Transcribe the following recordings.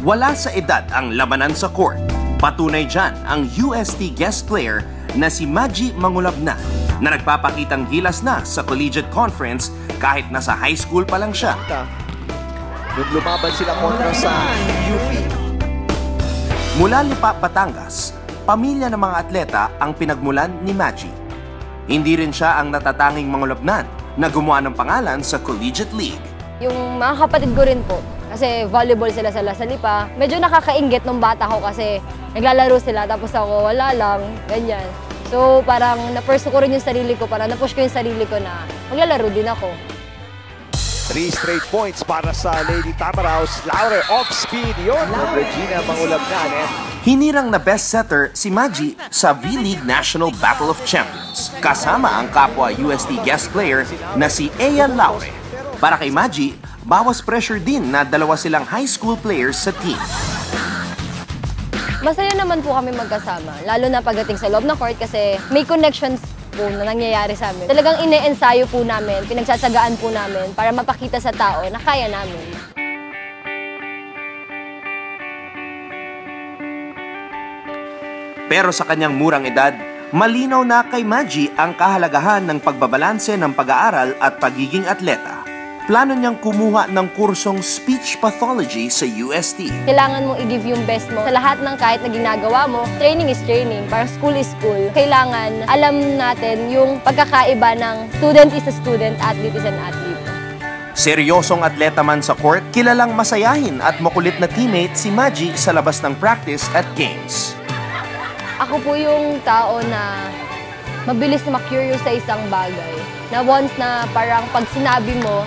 Wala sa edad ang labanan sa court. Patunay dyan ang UST guest player na si Maji Mangulabnan na nagpapakitang gilas na sa collegiate conference kahit nasa high school pa lang siya. Nung lumaban sila kontra sa UP. Mula Lipa, Batangas, pamilya ng mga atleta ang pinagmulan ni Maji. Hindi rin siya ang natatanging Mangulabnan na gumawa ng pangalan sa Collegiate League. Yung mga kapatid ko rin po, kasi volleyball sila sa Lipa. Medyo nakakainggit nung bata ko kasi naglalaro sila tapos ako wala lang, ganyan. So parang na-pursue ko rin yung sarili ko, parang na-push ko yung sarili ko na maglalaro din ako. 3 straight points para sa Lady Tamaraws. Laure off speed yun. Regina Mangulabnan. Hinirang na best setter si Maji sa V-League National Battle of Champions. Kasama ang kapwa UST guest player na si Ea Laure. Para kay Maji, bawas pressure din na dalawa silang high school players sa team. Masaya naman po kami magkasama, lalo na pagdating sa loob ng court kasi may connections po na nangyayari sa amin. Talagang ine-ensayo po namin, pinagsasagaan po namin para mapakita sa tao na kaya namin. Pero sa kanyang murang edad, malinaw na kay Maji ang kahalagahan ng pagbabalanse ng pag-aaral at pagiging atleta. Plano niyang kumuha ng kursong speech pathology sa UST. Kailangan mong i-give yung best mo sa lahat ng kahit na ginagawa mo. Training is training, parang school is school. Kailangan alam natin yung pagkakaiba ng student is a student, athlete is an athlete. Seryosong atleta man sa court, kilalang masayahin at makulit na teammate si Maji sa labas ng practice at games. Ako po yung tao na mabilis na ma-curious sa isang bagay. Na once na parang pag sinabi mo,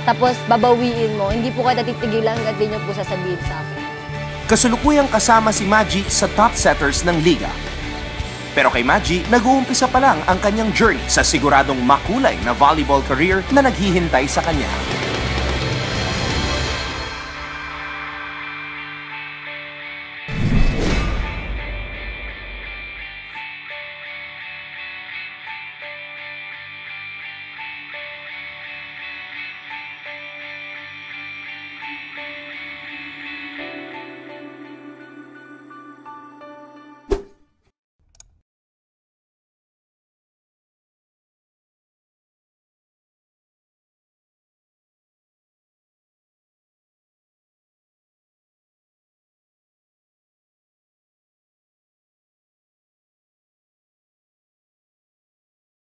tapos babawiin mo, hindi po kayo titigilan hanggang di nyo po sasabihin sa akin. Kasulukuyang kasama si Maji sa top setters ng liga. Pero kay Maji, nag-uumpisa pa lang ang kanyang journey sa siguradong makulay na volleyball career na naghihintay sa kanya.